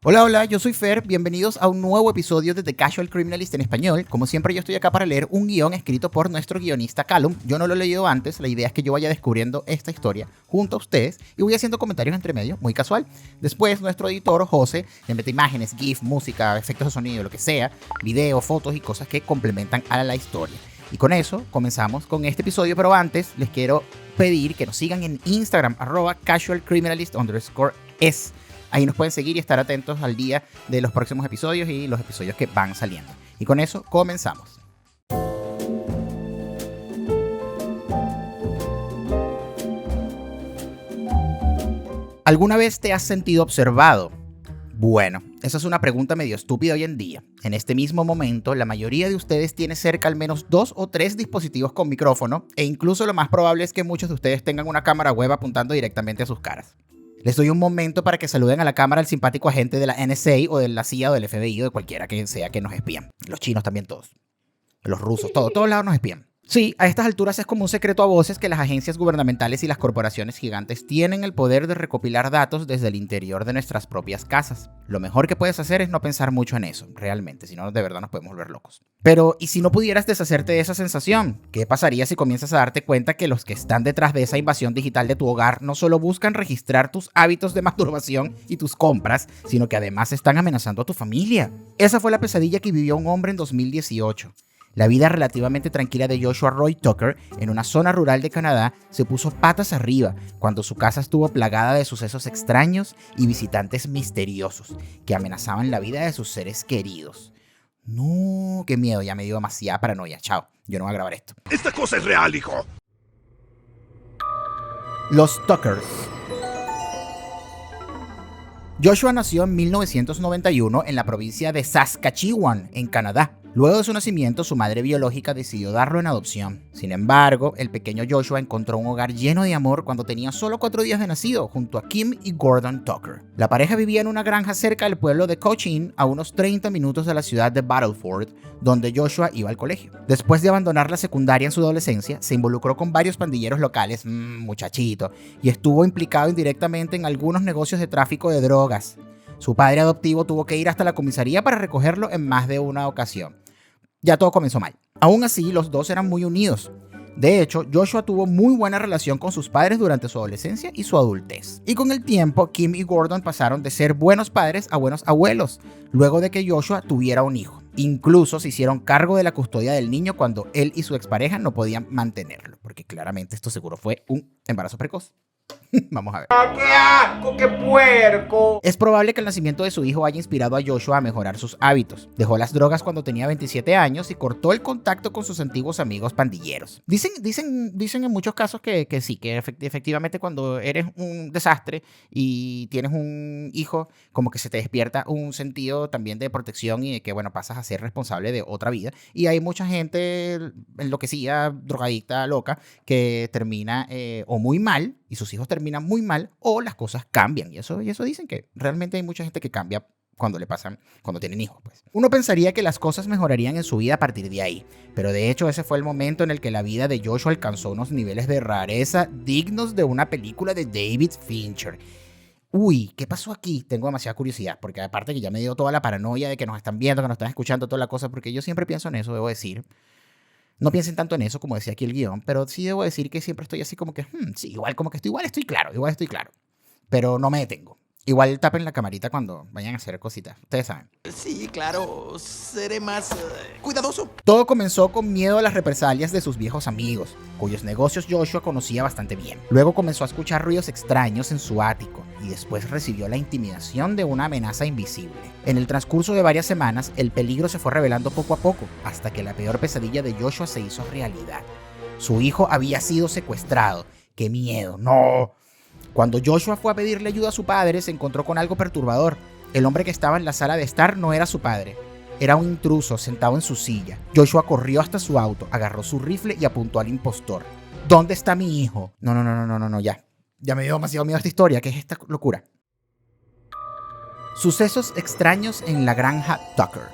Hola, hola, yo soy Fer, bienvenidos a un nuevo episodio de The Casual Criminalist en español. Como siempre yo estoy acá para leer un guión escrito por nuestro guionista Callum. Yo no lo he leído antes, la idea es que yo vaya descubriendo esta historia junto a ustedes y voy haciendo comentarios entre medio, muy casual. Después nuestro editor José le mete imágenes, GIF, música, efectos de sonido, lo que sea, videos, fotos y cosas que complementan a la historia. Y con eso comenzamos con este episodio, pero antes les quiero pedir que nos sigan en Instagram, @casualcriminalist_es. Ahí nos pueden seguir y estar atentos al día de los próximos episodios y los episodios que van saliendo. Y con eso comenzamos. ¿Alguna vez te has sentido observado? Bueno, esa es una pregunta medio estúpida hoy en día. En este mismo momento, la mayoría de ustedes tiene cerca al menos 2 o 3 dispositivos con micrófono e incluso lo más probable es que muchos de ustedes tengan una cámara web apuntando directamente a sus caras. Les doy un momento para que saluden a la cámara al simpático agente de la NSA o de la CIA o del FBI o de cualquiera que sea que nos espían. Los chinos también todos. Los rusos, todos lados nos espían. Sí, a estas alturas es como un secreto a voces que las agencias gubernamentales y las corporaciones gigantes tienen el poder de recopilar datos desde el interior de nuestras propias casas. Lo mejor que puedes hacer es no pensar mucho en eso, realmente, si no de verdad nos podemos volver locos. Pero, ¿y si no pudieras deshacerte de esa sensación? ¿Qué pasaría si comienzas a darte cuenta que los que están detrás de esa invasión digital de tu hogar no solo buscan registrar tus hábitos de masturbación y tus compras, sino que además están amenazando a tu familia? Esa fue la pesadilla que vivió un hombre en 2018. La vida relativamente tranquila de Joshua Roy Tucker en una zona rural de Canadá se puso patas arriba cuando su casa estuvo plagada de sucesos extraños y visitantes misteriosos que amenazaban la vida de sus seres queridos. No, qué miedo, ya me dio demasiada paranoia. Chao, yo no voy a grabar esto. ¡Esta cosa es real, hijo! Los Tuckers. Joshua nació en 1991 en la provincia de Saskatchewan, en Canadá. Luego de su nacimiento, su madre biológica decidió darlo en adopción. Sin embargo, el pequeño Joshua encontró un hogar lleno de amor cuando tenía solo 4 días de nacido, junto a Kim y Gordon Tucker. La pareja vivía en una granja cerca del pueblo de Cochin, a unos 30 minutos de la ciudad de Battleford, donde Joshua iba al colegio. Después de abandonar la secundaria en su adolescencia, se involucró con varios pandilleros locales, muchachito, y estuvo implicado indirectamente en algunos negocios de tráfico de drogas. Su padre adoptivo tuvo que ir hasta la comisaría para recogerlo en más de una ocasión. Ya todo comenzó mal. Aún así, los dos eran muy unidos. De hecho, Joshua tuvo muy buena relación con sus padres durante su adolescencia y su adultez. Y con el tiempo, Kim y Gordon pasaron de ser buenos padres a buenos abuelos, luego de que Joshua tuviera un hijo. Incluso se hicieron cargo de la custodia del niño cuando él y su expareja no podían mantenerlo, porque claramente esto seguro fue un embarazo precoz. Vamos a ver. ¡Qué asco! ¡Qué puerco! Es probable que el nacimiento de su hijo haya inspirado a Joshua a mejorar sus hábitos. Dejó las drogas cuando tenía 27 años y cortó el contacto con sus antiguos amigos pandilleros. Dicen en muchos casos que sí, que efectivamente cuando eres un desastre y tienes un hijo, como que se te despierta un sentido también de protección y de que, bueno, pasas a ser responsable de otra vida. Y hay mucha gente enloquecida, drogadicta, loca, que termina o muy mal, y sus hijos terminan muy mal, o las cosas cambian. Y eso dicen que realmente hay mucha gente que cambia cuando tienen hijos, pues. Uno pensaría que las cosas mejorarían en su vida a partir de ahí, pero de hecho ese fue el momento en el que la vida de Joshua alcanzó unos niveles de rareza dignos de una película de David Fincher. Uy, ¿qué pasó aquí? Tengo demasiada curiosidad, porque aparte que ya me dio toda la paranoia de que nos están viendo, que nos están escuchando, toda la cosa, porque yo siempre pienso en eso, debo decir. No piensen tanto en eso como decía aquí el guión, pero sí debo decir que siempre estoy así como que, sí, igual estoy claro, pero no me detengo. Igual tapen la camarita cuando vayan a hacer cositas, ustedes saben. Sí, claro, seré más cuidadoso. Todo comenzó con miedo a las represalias de sus viejos amigos, cuyos negocios Joshua conocía bastante bien. Luego comenzó a escuchar ruidos extraños en su ático y después recibió la intimidación de una amenaza invisible. En el transcurso de varias semanas, el peligro se fue revelando poco a poco, hasta que la peor pesadilla de Joshua se hizo realidad. Su hijo había sido secuestrado. ¡Qué miedo! ¡No! Cuando Joshua fue a pedirle ayuda a su padre, se encontró con algo perturbador. El hombre que estaba en la sala de estar no era su padre. Era un intruso sentado en su silla. Joshua corrió hasta su auto, agarró su rifle y apuntó al impostor. ¿Dónde está mi hijo? No, ya. Ya me dio demasiado miedo esta historia. ¿Qué es esta locura? Sucesos extraños en la granja Tucker.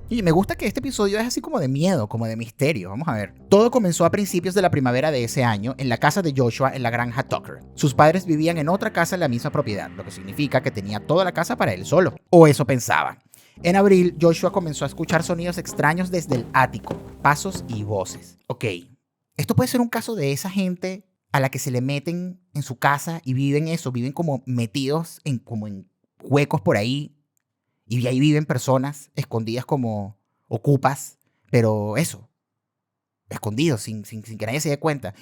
Y me gusta que este episodio es así como de miedo, como de misterio. Vamos a ver. Todo comenzó a principios de la primavera de ese año en la casa de Joshua en la granja Tucker. Sus padres vivían en otra casa en la misma propiedad, lo que significa que tenía toda la casa para él solo. O eso pensaba. En abril, Joshua comenzó a escuchar sonidos extraños desde el ático, pasos y voces. Ok, esto puede ser un caso de esa gente a la que se le meten en su casa y viven como metidos en huecos por ahí. Y ahí viven personas escondidas como ocupas, pero eso, escondidos, sin que nadie se dé cuenta.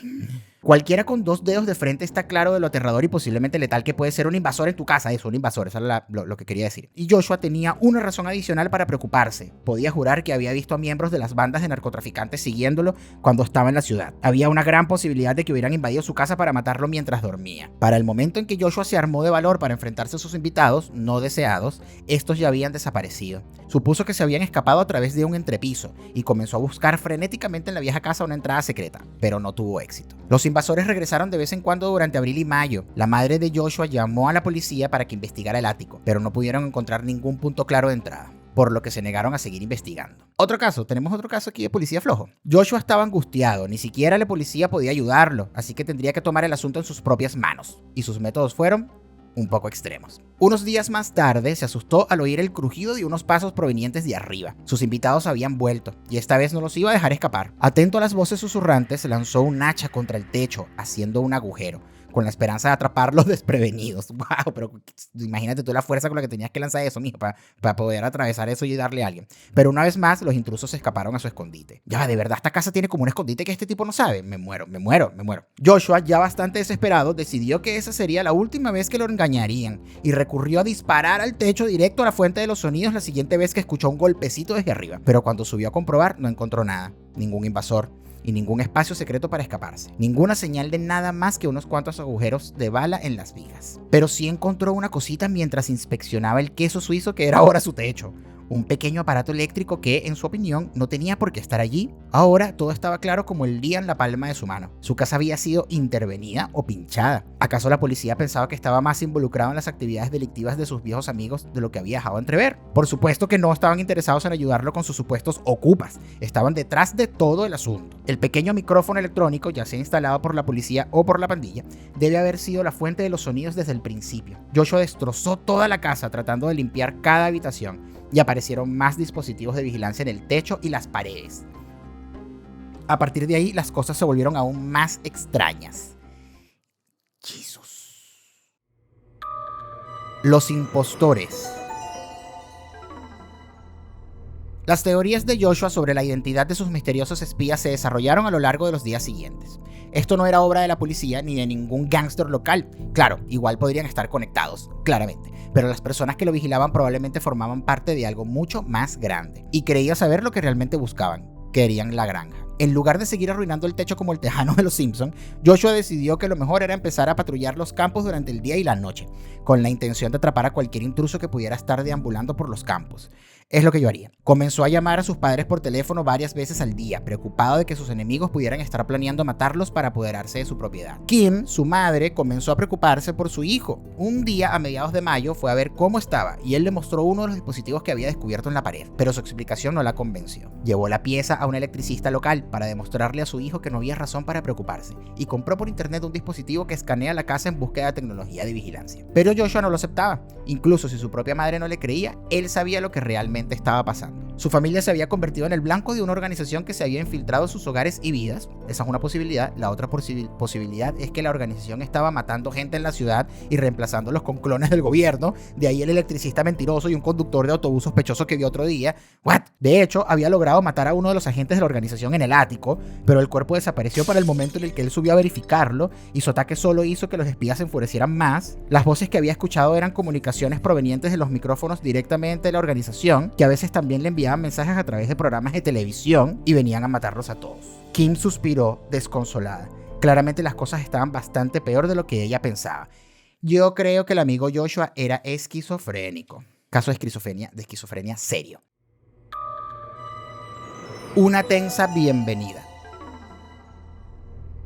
Cualquiera con 2 dedos de frente está claro de lo aterrador y posiblemente letal que puede ser un invasor en tu casa. Eso, un invasor, eso era lo que quería decir. Y Joshua tenía una razón adicional para preocuparse. Podía jurar que había visto a miembros de las bandas de narcotraficantes siguiéndolo cuando estaba en la ciudad. Había una gran posibilidad de que hubieran invadido su casa para matarlo mientras dormía. Para el momento en que Joshua se armó de valor para enfrentarse a sus invitados no deseados, estos ya habían desaparecido. Supuso que se habían escapado a través de un entrepiso y comenzó a buscar frenéticamente en la vieja casa una entrada secreta, pero no tuvo éxito. Los invasores regresaron de vez en cuando durante abril y mayo. La madre de Joshua llamó a la policía para que investigara el ático, pero no pudieron encontrar ningún punto claro de entrada, por lo que se negaron a seguir investigando. Tenemos otro caso aquí de policía flojo. Joshua estaba angustiado, ni siquiera la policía podía ayudarlo, así que tendría que tomar el asunto en sus propias manos, y sus métodos fueron un poco extremos. Unos días más tarde se asustó al oír el crujido de unos pasos provenientes de arriba. Sus invitados habían vuelto, y esta vez no los iba a dejar escapar. Atento a las voces susurrantes, lanzó un hacha contra el techo, haciendo un agujero, con la esperanza de atraparlos desprevenidos. ¡Wow! Pero imagínate tú la fuerza con la que tenías que lanzar eso, mijo, para poder atravesar eso y darle a alguien. Pero una vez más, los intrusos se escaparon a su escondite. Ya, de verdad, esta casa tiene como un escondite que este tipo no sabe. Me muero. Joshua, ya bastante desesperado, decidió que esa sería la última vez que lo engañarían y recurrió a disparar al techo directo a la fuente de los sonidos la siguiente vez que escuchó un golpecito desde arriba. Pero cuando subió a comprobar, no encontró nada. Ningún invasor. Y ningún espacio secreto para escaparse. Ninguna señal de nada más que unos cuantos agujeros de bala en las vigas. Pero sí encontró una cosita mientras inspeccionaba el queso suizo que era ahora su techo. Un pequeño aparato eléctrico que, en su opinión, no tenía por qué estar allí. Ahora todo estaba claro como el día en la palma de su mano. Su casa había sido intervenida o pinchada. ¿Acaso la policía pensaba que estaba más involucrado en las actividades delictivas de sus viejos amigos de lo que había dejado entrever? Por supuesto que no estaban interesados en ayudarlo con sus supuestos ocupas. Estaban detrás de todo el asunto. El pequeño micrófono electrónico, ya sea instalado por la policía o por la pandilla, debe haber sido la fuente de los sonidos desde el principio. Joshua destrozó toda la casa tratando de limpiar cada habitación. Y aparecieron más dispositivos de vigilancia en el techo y las paredes. A partir de ahí, las cosas se volvieron aún más extrañas. Jesús. Los impostores. Las teorías de Joshua sobre la identidad de sus misteriosos espías se desarrollaron a lo largo de los días siguientes. Esto no era obra de la policía ni de ningún gángster local. Claro, igual podrían estar conectados, claramente, pero las personas que lo vigilaban probablemente formaban parte de algo mucho más grande. Y creía saber lo que realmente buscaban. Querían la granja. En lugar de seguir arruinando el techo como el tejano de los Simpsons, Joshua decidió que lo mejor era empezar a patrullar los campos durante el día y la noche, con la intención de atrapar a cualquier intruso que pudiera estar deambulando por los campos. Es lo que yo haría. Comenzó a llamar a sus padres por teléfono varias veces al día, preocupado de que sus enemigos pudieran estar planeando matarlos para apoderarse de su propiedad. Kim, su madre, comenzó a preocuparse por su hijo. Un día, a mediados de mayo, fue a ver cómo estaba y él le mostró uno de los dispositivos que había descubierto en la pared, pero su explicación no la convenció. Llevó la pieza a un electricista local para demostrarle a su hijo que no había razón para preocuparse y compró por internet un dispositivo que escanea la casa en búsqueda de tecnología de vigilancia. Pero Joshua no lo aceptaba. Incluso si su propia madre no le creía, él sabía lo que realmente estaba pasando. Su familia se había convertido en el blanco de una organización que se había infiltrado en sus hogares y vidas. Esa es una posibilidad. La otra posibilidad es que la organización estaba matando gente en la ciudad y reemplazándolos con clones del gobierno. De ahí el electricista mentiroso y un conductor de autobús sospechoso que vio otro día. De hecho, había logrado matar a uno de los agentes de la organización en el ático, pero el cuerpo desapareció para el momento en el que él subió a verificarlo y su ataque solo hizo que los espías se enfurecieran más. Las voces que había escuchado eran comunicaciones provenientes de los micrófonos directamente de la organización, que a veces también le enviaban mensajes a través de programas de televisión y venían a matarlos a todos. Kim suspiró desconsolada. Claramente las cosas estaban bastante peor de lo que ella pensaba. Yo creo que el amigo Joshua era esquizofrénico. Caso de esquizofrenia serio. Una tensa bienvenida.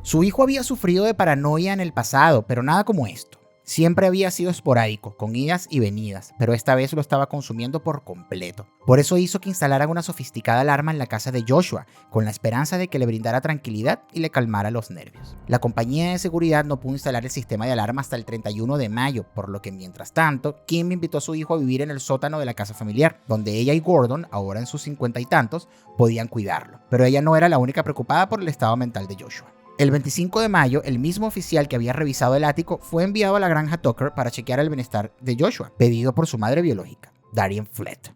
Su hijo había sufrido de paranoia en el pasado, pero nada como esto. Siempre había sido esporádico, con idas y venidas, pero esta vez lo estaba consumiendo por completo. Por eso hizo que instalaran una sofisticada alarma en la casa de Joshua, con la esperanza de que le brindara tranquilidad y le calmara los nervios. La compañía de seguridad no pudo instalar el sistema de alarma hasta el 31 de mayo, por lo que mientras tanto, Kim invitó a su hijo a vivir en el sótano de la casa familiar, donde ella y Gordon, ahora en sus 50 y tantos, podían cuidarlo. Pero ella no era la única preocupada por el estado mental de Joshua. El 25 de mayo, el mismo oficial que había revisado el ático fue enviado a la granja Tucker para chequear el bienestar de Joshua, pedido por su madre biológica, Darien Flett.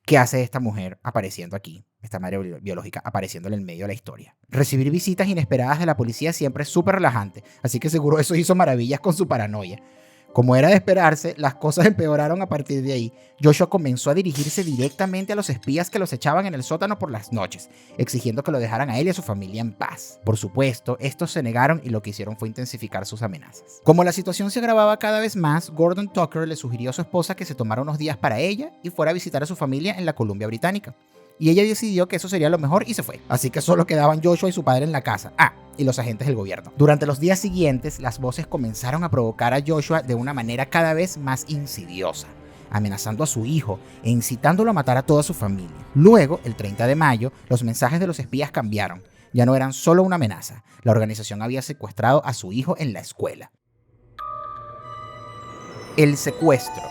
¿Qué hace esta mujer apareciendo aquí? Esta madre biológica apareciendo en el medio de la historia. Recibir visitas inesperadas de la policía siempre es súper relajante, así que seguro eso hizo maravillas con su paranoia. Como era de esperarse, las cosas empeoraron a partir de ahí. Joshua comenzó a dirigirse directamente a los espías que los echaban en el sótano por las noches, exigiendo que lo dejaran a él y a su familia en paz. Por supuesto, estos se negaron y lo que hicieron fue intensificar sus amenazas. Como la situación se agravaba cada vez más, Gordon Tucker le sugirió a su esposa que se tomara unos días para ella y fuera a visitar a su familia en la Columbia Británica. Y ella decidió que eso sería lo mejor y se fue. Así que solo quedaban Joshua y su padre en la casa. Y los agentes del gobierno. Durante los días siguientes, las voces comenzaron a provocar a Joshua de una manera cada vez más insidiosa, amenazando a su hijo e incitándolo a matar a toda su familia. Luego, el 30 de mayo, los mensajes de los espías cambiaron. Ya no eran solo una amenaza. La organización había secuestrado a su hijo en la escuela. El secuestro.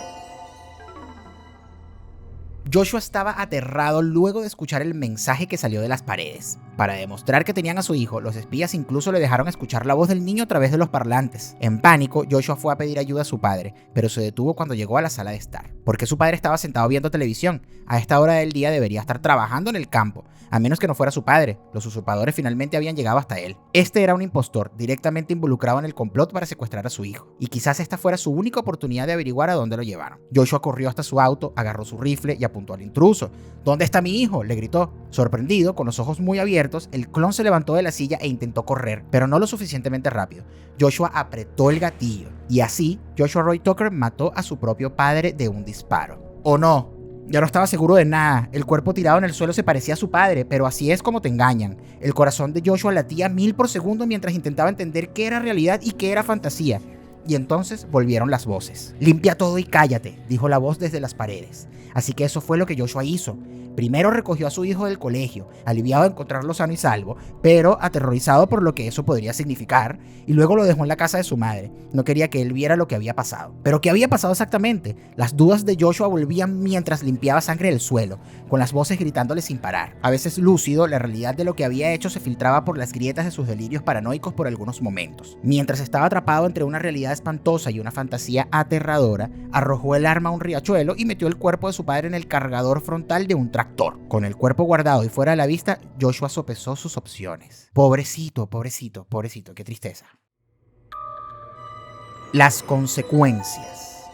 Joshua estaba aterrado luego de escuchar el mensaje que salió de las paredes. Para demostrar que tenían a su hijo, los espías incluso le dejaron escuchar la voz del niño a través de los parlantes. En pánico, Joshua fue a pedir ayuda a su padre, pero se detuvo cuando llegó a la sala de estar. Porque su padre estaba sentado viendo televisión. A esta hora del día debería estar trabajando en el campo, a menos que no fuera su padre. Los usurpadores finalmente habían llegado hasta él. Este era un impostor directamente involucrado en el complot para secuestrar a su hijo, y quizás esta fuera su única oportunidad de averiguar a dónde lo llevaron. Joshua corrió hasta su auto, agarró su rifle y apuntó al intruso. ¿Dónde está mi hijo?, le gritó. Sorprendido, con los ojos muy abiertos, el clon se levantó de la silla e intentó correr, pero no lo suficientemente rápido. Joshua apretó el gatillo, y así, Joshua Roy Tucker mató a su propio padre de un disparo. ¿O no? Ya no estaba seguro de nada. El cuerpo tirado en el suelo se parecía a su padre, pero así es como te engañan. El corazón de Joshua latía 1000 por segundo mientras intentaba entender qué era realidad y qué era fantasía. Y entonces volvieron las voces. «Limpia todo y cállate», dijo la voz desde las paredes. Así que eso fue lo que Joshua hizo. Primero recogió a su hijo del colegio, aliviado de encontrarlo sano y salvo, pero aterrorizado por lo que eso podría significar, y luego lo dejó en la casa de su madre. No quería que él viera lo que había pasado. ¿Pero qué había pasado exactamente? Las dudas de Joshua volvían mientras limpiaba sangre del suelo, con las voces gritándole sin parar. A veces lúcido, la realidad de lo que había hecho se filtraba por las grietas de sus delirios paranoicos por algunos momentos. Mientras estaba atrapado entre una realidad espantosa y una fantasía aterradora, arrojó el arma a un riachuelo y metió el cuerpo de su padre en el cargador frontal de un tractor. Con el cuerpo guardado y fuera de la vista, Joshua sopesó sus opciones. Pobrecito, pobrecito, pobrecito, qué tristeza. Las consecuencias.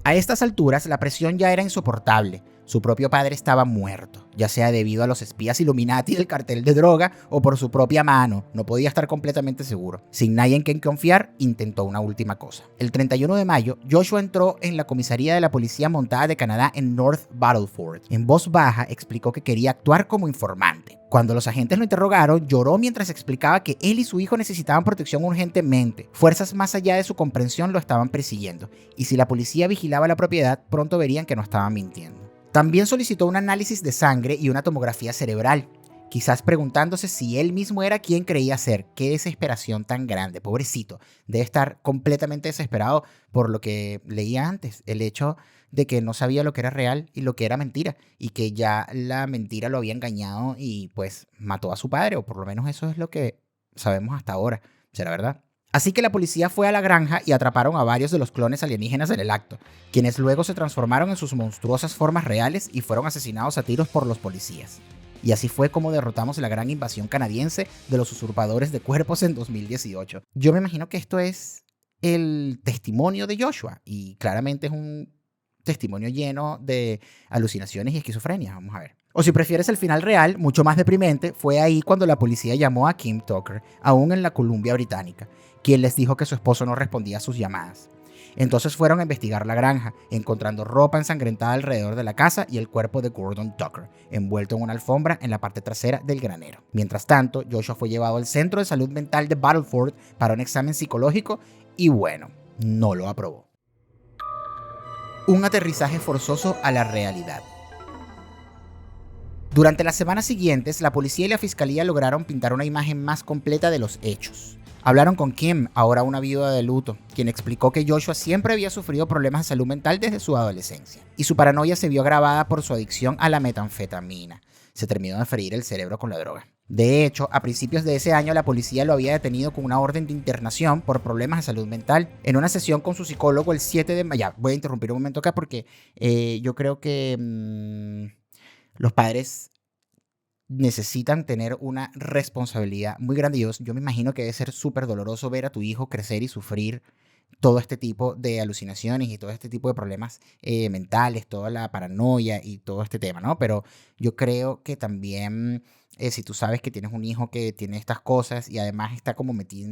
A estas alturas, la presión ya era insoportable. Su propio padre estaba muerto, ya sea debido a los espías Illuminati del cartel de droga o por su propia mano. No podía estar completamente seguro. Sin nadie en quien confiar, intentó una última cosa. El 31 de mayo, Joshua entró en la comisaría de la Policía Montada de Canadá en North Battleford. En voz baja, explicó que quería actuar como informante. Cuando los agentes lo interrogaron, lloró mientras explicaba que él y su hijo necesitaban protección urgentemente. Fuerzas más allá de su comprensión lo estaban persiguiendo, y si la policía vigilaba la propiedad, pronto verían que no estaban mintiendo. También solicitó un análisis de sangre y una tomografía cerebral, quizás preguntándose si él mismo era quien creía ser. Qué desesperación tan grande, pobrecito. Debe estar completamente desesperado por lo que leía antes, el hecho de que no sabía lo que era real y lo que era mentira, y que ya la mentira lo había engañado y pues mató a su padre, o por lo menos eso es lo que sabemos hasta ahora. ¿Será verdad? Así que la policía fue a la granja y atraparon a varios de los clones alienígenas en el acto, quienes luego se transformaron en sus monstruosas formas reales y fueron asesinados a tiros por los policías. Y así fue como derrotamos la gran invasión canadiense de los usurpadores de cuerpos en 2018. Yo me imagino que esto es el testimonio de Joshua, y claramente es un testimonio lleno de alucinaciones y esquizofrenia. Vamos a ver. O si prefieres el final real, mucho más deprimente, fue ahí cuando la policía llamó a Kim Tucker, aún en la Columbia Británica, quien les dijo que su esposo no respondía a sus llamadas. Entonces fueron a investigar la granja, encontrando ropa ensangrentada alrededor de la casa y el cuerpo de Gordon Tucker, envuelto en una alfombra en la parte trasera del granero. Mientras tanto, Joshua fue llevado al Centro de Salud Mental de Battleford para un examen psicológico y bueno, no lo aprobó. Un aterrizaje forzoso a la realidad. Durante las semanas siguientes, la policía y la fiscalía lograron pintar una imagen más completa de los hechos. Hablaron con Kim, ahora una viuda de luto, quien explicó que Joshua siempre había sufrido problemas de salud mental desde su adolescencia, y su paranoia se vio agravada por su adicción a la metanfetamina. Se terminó de freír el cerebro con la droga. De hecho, a principios de ese año la policía lo había detenido con una orden de internación por problemas de salud mental en una sesión con su psicólogo el 7 de mayo. Ya, voy a interrumpir un momento acá porque yo creo que los padres necesitan tener una responsabilidad muy grande. Yo me imagino que debe ser súper doloroso ver a tu hijo crecer y sufrir todo este tipo de alucinaciones y todo este tipo de problemas mentales, toda la paranoia y todo este tema, ¿no? Pero yo creo que también si tú sabes que tienes un hijo que tiene estas cosas y además está como metido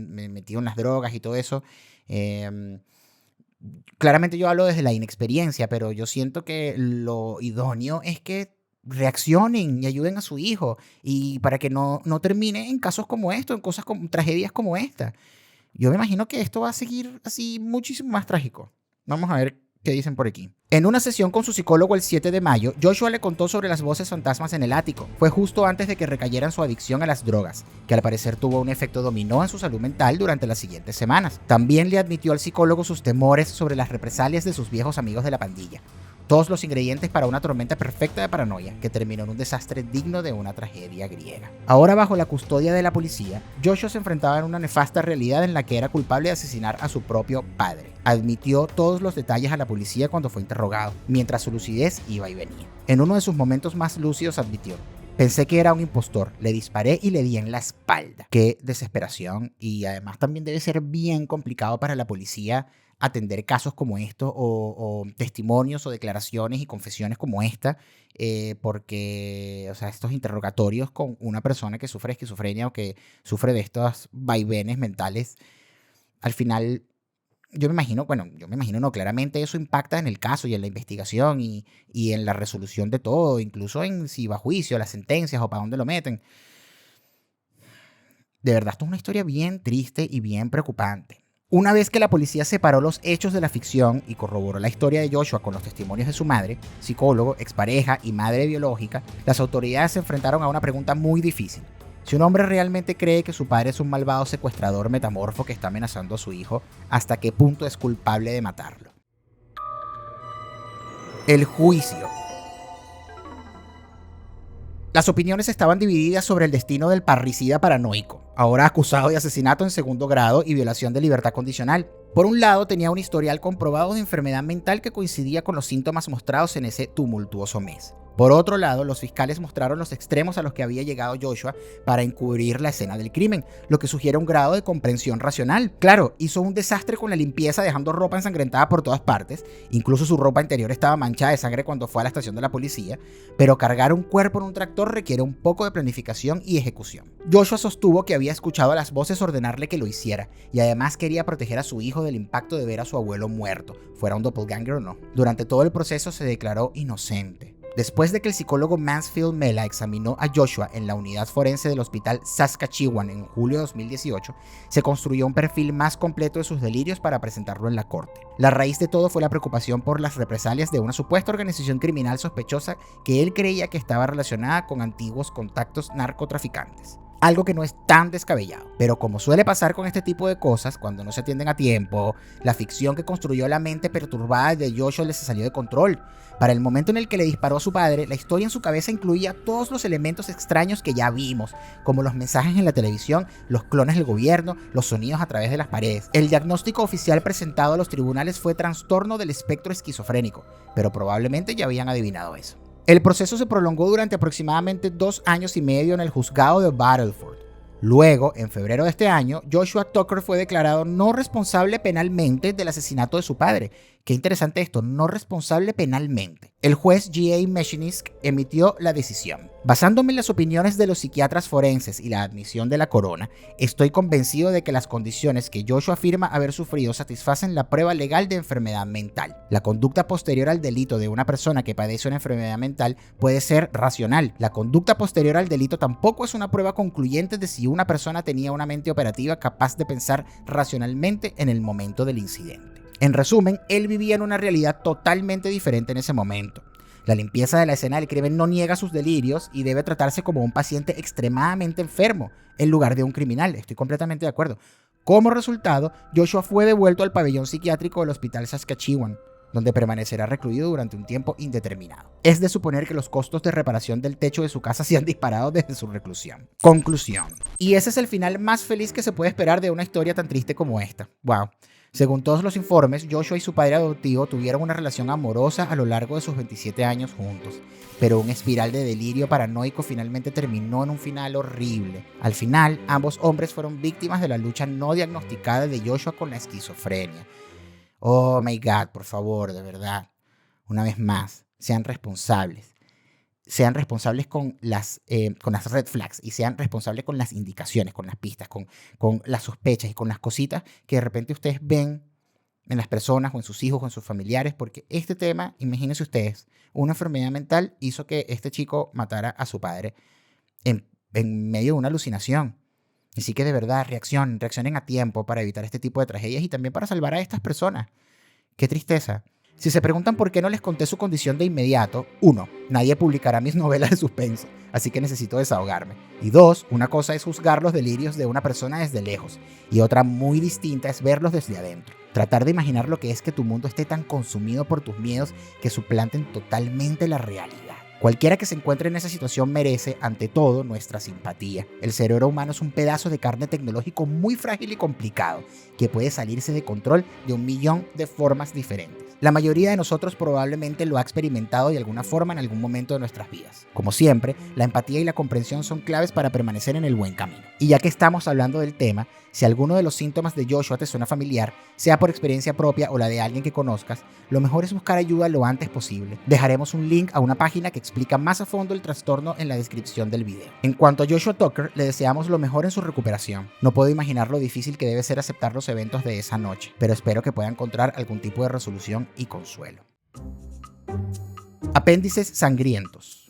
en las drogas y todo eso, claramente yo hablo desde la inexperiencia, pero yo siento que lo idóneo es que reaccionen y ayuden a su hijo y para que no termine en casos como esto, en cosas como tragedias como esta. Yo me imagino que esto va a seguir así muchísimo más trágico. Vamos a ver qué dicen por aquí. En una sesión con su psicólogo el 7 de mayo, Joshua le contó sobre las voces fantasmas en el ático. Fue justo antes de que recayera en su adicción a las drogas, que al parecer tuvo un efecto dominó en su salud mental durante las siguientes semanas. También le admitió al psicólogo sus temores sobre las represalias de sus viejos amigos de la pandilla. Todos los ingredientes para una tormenta perfecta de paranoia que terminó en un desastre digno de una tragedia griega. Ahora bajo la custodia de la policía, Joshua se enfrentaba en una nefasta realidad en la que era culpable de asesinar a su propio padre. Admitió todos los detalles a la policía cuando fue interrogado, mientras su lucidez iba y venía. En uno de sus momentos más lúcidos admitió: pensé que era un impostor, le disparé y le di en la espalda. Qué desesperación, y además también debe ser bien complicado para la policía atender casos como estos o testimonios o declaraciones y confesiones como esta, porque o sea, estos interrogatorios con una persona que sufre esquizofrenia o que sufre de estos vaivenes mentales, al final yo me imagino no, claramente eso impacta en el caso y en la investigación y en la resolución de todo, incluso en si va a juicio, las sentencias o para dónde lo meten. De verdad, esto es una historia bien triste y bien preocupante. Una vez que la policía separó los hechos de la ficción y corroboró la historia de Joshua con los testimonios de su madre, psicólogo, expareja y madre biológica, las autoridades se enfrentaron a una pregunta muy difícil. Si un hombre realmente cree que su padre es un malvado secuestrador metamorfo que está amenazando a su hijo, ¿hasta qué punto es culpable de matarlo? El juicio. Las opiniones estaban divididas sobre el destino del parricida paranoico, ahora acusado de asesinato en segundo grado y violación de libertad condicional. Por un lado, tenía un historial comprobado de enfermedad mental que coincidía con los síntomas mostrados en ese tumultuoso mes. Por otro lado, los fiscales mostraron los extremos a los que había llegado Joshua para encubrir la escena del crimen, lo que sugiere un grado de comprensión racional. Claro, hizo un desastre con la limpieza dejando ropa ensangrentada por todas partes, incluso su ropa interior estaba manchada de sangre cuando fue a la estación de la policía, pero cargar un cuerpo en un tractor requiere un poco de planificación y ejecución. Joshua sostuvo que había escuchado a las voces ordenarle que lo hiciera, y además quería proteger a su hijo del impacto de ver a su abuelo muerto, fuera un doppelganger o no. Durante todo el proceso se declaró inocente. Después de que el psicólogo Mansfield Mela examinó a Joshua en la unidad forense del hospital Saskatchewan en julio de 2018, se construyó un perfil más completo de sus delirios para presentarlo en la corte. La raíz de todo fue la preocupación por las represalias de una supuesta organización criminal sospechosa que él creía que estaba relacionada con antiguos contactos narcotraficantes. Algo que no es tan descabellado, pero como suele pasar con este tipo de cosas, cuando no se atienden a tiempo, la ficción que construyó la mente perturbada de Joshua le se salió de control. Para el momento en el que le disparó a su padre, la historia en su cabeza incluía todos los elementos extraños que ya vimos, como los mensajes en la televisión, los clones del gobierno, los sonidos a través de las paredes. El diagnóstico oficial presentado a los tribunales fue trastorno del espectro esquizofrénico, pero probablemente ya habían adivinado eso. El proceso se prolongó durante aproximadamente 2 años y medio en el juzgado de Battleford. Luego, en febrero de este año, Joshua Tucker fue declarado no responsable penalmente del asesinato de su padre. Qué interesante esto, no responsable penalmente. el juez G.A. Mechnisk emitió la decisión. Basándome en las opiniones de los psiquiatras forenses y la admisión de la corona, estoy convencido de que las condiciones que Joshua afirma haber sufrido satisfacen la prueba legal de enfermedad mental. La conducta posterior al delito de una persona que padece una enfermedad mental puede ser racional. La conducta posterior al delito tampoco es una prueba concluyente de si una persona tenía una mente operativa capaz de pensar racionalmente en el momento del incidente. En resumen, él vivía en una realidad totalmente diferente en ese momento. La limpieza de la escena del crimen no niega sus delirios y debe tratarse como un paciente extremadamente enfermo en lugar de un criminal. Estoy completamente de acuerdo. Como resultado, Joshua fue devuelto al pabellón psiquiátrico del Hospital Saskatchewan, donde permanecerá recluido durante un tiempo indeterminado. Es de suponer que los costos de reparación del techo de su casa se han disparado desde su reclusión. Conclusión. Y ese es el final más feliz que se puede esperar de una historia tan triste como esta. Wow. Según todos los informes, Joshua y su padre adoptivo tuvieron una relación amorosa a lo largo de sus 27 años juntos, pero una espiral de delirio paranoico finalmente terminó en un final horrible. Al final, ambos hombres fueron víctimas de la lucha no diagnosticada de Joshua con la esquizofrenia. Oh my God, por favor, de verdad. Una vez más, sean responsables. Sean responsables con las red flags y sean responsables con las indicaciones, con las pistas, con las sospechas y con las cositas que de repente ustedes ven en las personas o en sus hijos o en sus familiares, porque este tema, imagínense ustedes, una enfermedad mental hizo que este chico matara a su padre en medio de una alucinación. Así que de verdad, reaccionen a tiempo para evitar este tipo de tragedias y también para salvar a estas personas. Qué tristeza. Si se preguntan por qué no les conté su condición de inmediato, 1. Nadie publicará mis novelas de suspenso, así que necesito desahogarme. Y 2. Una cosa es juzgar los delirios de una persona desde lejos, y otra muy distinta es verlos desde adentro. Tratar de imaginar lo que es que tu mundo esté tan consumido por tus miedos que suplanten totalmente la realidad. Cualquiera que se encuentre en esa situación merece, ante todo, nuestra simpatía. El cerebro humano es un pedazo de carne tecnológico muy frágil y complicado, que puede salirse de control de 1.000.000 de formas diferentes. La mayoría de nosotros probablemente lo ha experimentado de alguna forma en algún momento de nuestras vidas. Como siempre, la empatía y la comprensión son claves para permanecer en el buen camino. Y ya que estamos hablando del tema, si alguno de los síntomas de Joshua te suena familiar, sea por experiencia propia o la de alguien que conozcas, lo mejor es buscar ayuda lo antes posible. Dejaremos un link a una página que explica más a fondo el trastorno en la descripción del video. En cuanto a Joshua Tucker, le deseamos lo mejor en su recuperación. No puedo imaginar lo difícil que debe ser aceptar los eventos de esa noche, pero espero que pueda encontrar algún tipo de resolución y consuelo. Apéndices sangrientos.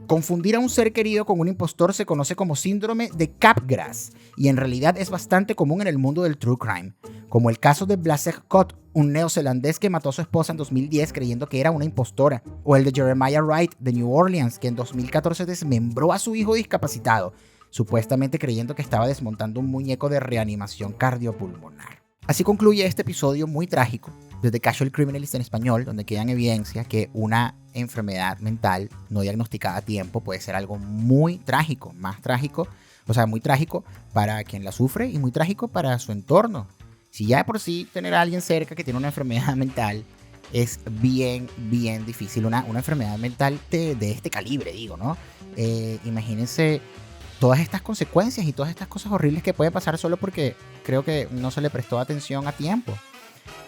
Confundir a un ser querido con un impostor se conoce como síndrome de Capgras y en realidad es bastante común en el mundo del true crime, como el caso de Blasek Kot, un neozelandés que mató a su esposa en 2010 creyendo que era una impostora, o el de Jeremiah Wright de New Orleans, que en 2014 desmembró a su hijo discapacitado, supuestamente creyendo que estaba desmontando un muñeco de reanimación cardiopulmonar. Así concluye este episodio muy trágico de The Casual Criminalist en español, donde queda en evidencia que una enfermedad mental no diagnosticada a tiempo puede ser algo muy trágico, muy trágico para quien la sufre y muy trágico para su entorno. Si ya de por sí tener a alguien cerca que tiene una enfermedad mental es bien difícil, una enfermedad mental de este calibre, digo, ¿no? Imagínense todas estas consecuencias y todas estas cosas horribles que pueden pasar solo porque creo que no se le prestó atención a tiempo.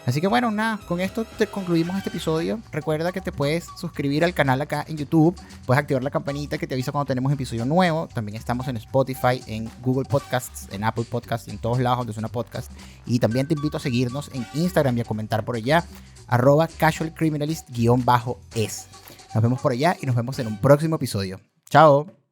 Así que bueno, nada, con esto concluimos este episodio. Recuerda que te puedes suscribir al canal acá en YouTube, puedes activar la campanita que te avisa cuando tenemos episodio nuevo. También estamos en Spotify, en Google Podcasts, en Apple Podcasts, en todos lados donde suena podcast. Y también te invito a seguirnos en Instagram y a comentar por allá, @casualcriminalist_es. Nos vemos por allá y nos vemos en un próximo episodio. Chao.